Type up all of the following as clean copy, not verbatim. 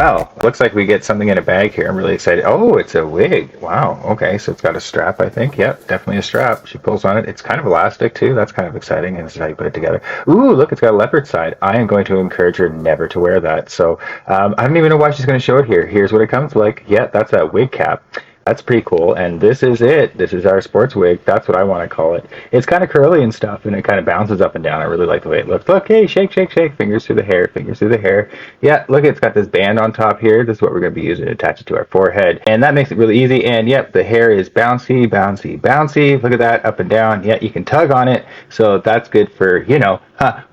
Well, looks like we get something in a bag here. I'm really excited. Oh, it's a wig. Wow. Okay, so it's got a strap, I think. Yep, definitely a strap. She pulls on it. It's kind of elastic, too. That's kind of exciting, and this is how you put it together. Ooh, look, it's got a leopard side. I am going to encourage her never to wear that. So I don't even know why she's going to show it here. Here's what it comes like. Yeah, that's a wig cap. That's pretty cool, and this is it. This is our sports wig. That's what I want to call it. It's kind of curly and stuff, and it kind of bounces up and down. I really like the way it looks. Look, hey, shake, shake, shake. Fingers through the hair, fingers through the hair. Yeah, look, it's got this band on top here. This is what we're going to be using to attach it to our forehead, and that makes it really easy. And yep, the hair is bouncy, bouncy, bouncy. Look at that, up and down. Yeah, you can tug on it, so that's good for, you know,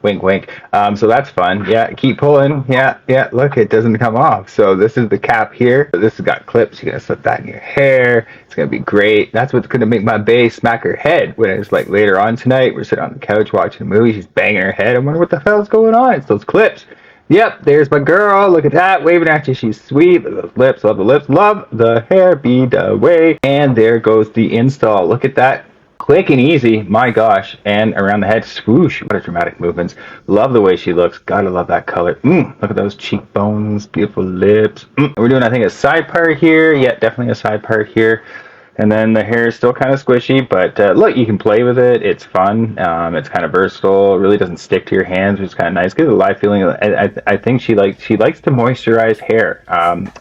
wink, wink. So that's fun. Yeah, keep pulling. Yeah, yeah, look, it doesn't come off. So this is the cap here. This has got clips. You're going to slip that in your hair. It's gonna be great. That's what's gonna make my bae smack her head when it's like later on tonight. We're sitting on the couch watching a movie. She's banging her head. I wonder what the hell's going on. It's those clips. Yep, there's my girl. Look at that, waving at you. She's sweet. Look at those lips. Love the lips. Love the hair. Be the way. And there goes the install. Look at that. Quick and easy, my gosh, and around the head, swoosh, what a dramatic movements. Love the way she looks, gotta love that color. Look at those cheekbones, beautiful lips. We're doing, I think, a side part here. Yeah, definitely a side part here. And then the hair is still kind of squishy, but look, you can play with it. It's fun. It's kind of versatile. It really doesn't stick to your hands, which is kind of nice. Gives it a live feeling. I think she likes to moisturize hair.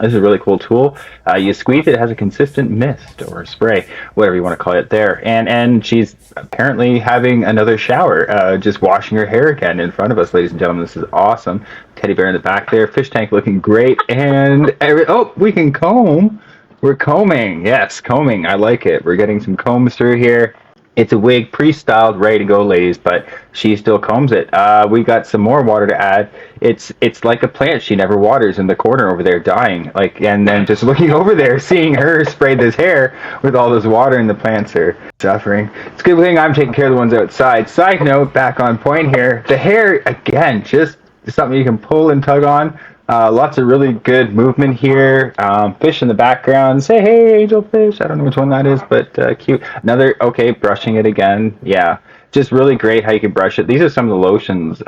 This is a really cool tool. You squeeze it, it has a consistent mist or spray, whatever you want to call it there. And she's apparently having another shower, just washing her hair again in front of us, ladies and gentlemen. This is awesome. Teddy bear in the back there. Fish tank looking great. And oh, we can comb. We're combing. Yes, combing. I like it. We're getting some combs through here. It's a wig pre-styled, ready to go, ladies, but she still combs it. We got some more water to add. It's like a plant she never waters in the corner over there dying. And then just looking over there, seeing her spray this hair with all this water and the plants are suffering. It's a good thing I'm taking care of the ones outside. Side note, back on point here. The hair, again, just something you can pull and tug on. Lots of really good movement here. Fish in the background. Say hey, angel fish. I don't know which one that is, but cute. Another, okay, brushing it again. Yeah, just really great how you can brush it. These are some of the lotions.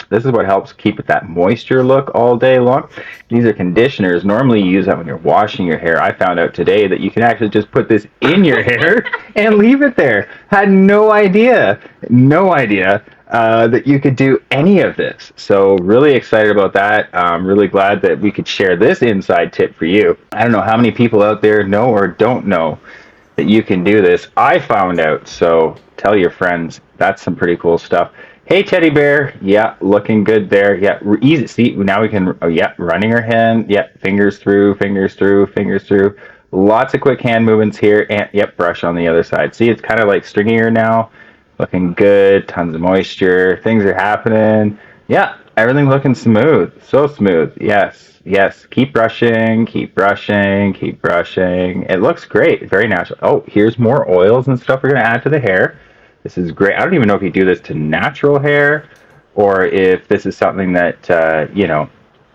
This is what helps keep it that moisture look all day long. These are conditioners. Normally you use that when you're washing your hair. I found out today that you can actually just put this in your hair and leave it there. Had no idea. No idea. That you could do any of this. So really excited about that. I'm really glad that we could share this inside tip for you. I don't know how many people out there know or don't know that you can do this. I found out, so tell your friends. That's some pretty cool stuff. Hey, teddy bear. Yeah, looking good there. Yeah, easy. See, now we can, oh yeah, running her hand. Yeah, fingers through, fingers through, fingers through. Lots of quick hand movements here. And yep, brush on the other side. See, it's kind of like stringier now. Looking good, tons of moisture, things are happening. Yeah, everything looking smooth, so smooth. Yes, yes, keep brushing, keep brushing, keep brushing. It looks great, very natural. Oh, here's more oils and stuff we're gonna add to the hair. This is great. I don't even know if you do this to natural hair or if this is something that, you know,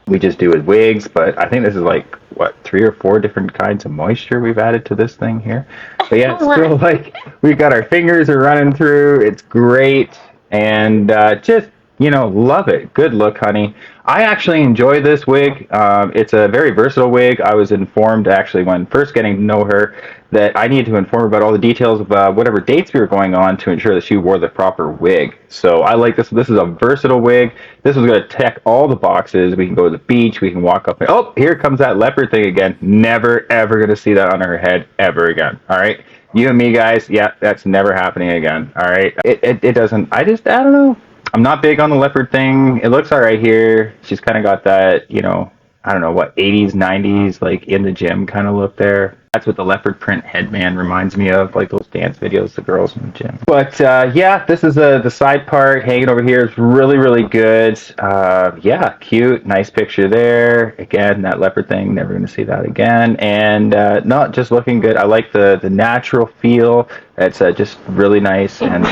we just do with wigs, but I think this is like, what, 3 or 4 different kinds of moisture we've added to this thing here. But yeah, it's still like, we've got our fingers are running through, it's great, and just, you know, love it. Good look, honey. I actually enjoy this wig. It's a very versatile wig. I was informed, actually, when first getting to know her, that I needed to inform her about all the details of whatever dates we were going on to ensure that she wore the proper wig. So I like this. This is a versatile wig. This is going to check all the boxes. We can go to the beach. We can walk up. Oh, here comes that leopard thing again. Never, ever going to see that on her head ever again. All right? You and me, guys, yeah, that's never happening again. All right? It doesn't, I don't know. I'm not big on the leopard thing. It looks all right here. She's kind of got that, you know, I don't know, what, 80s, 90s, like in the gym kind of look there. That's what the leopard print headband reminds me of, like those dance videos, the girls in the gym. But yeah, this is the side part hanging over here. It's really, really good. Yeah, cute, nice picture there. Again, that leopard thing, never going to see that again. And not just looking good. I like the natural feel. It's just really nice. And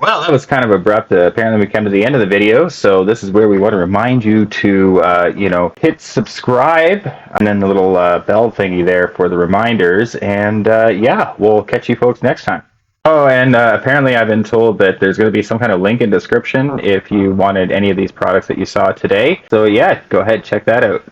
well, that was kind of abrupt. Apparently, we come to the end of the video, so this is where we want to remind you to, you know, hit subscribe, and then the little bell thingy there for the reminders, and yeah, we'll catch you folks next time. Oh, and apparently I've been told that there's going to be some kind of link in description if you wanted any of these products that you saw today. So yeah, go ahead, check that out.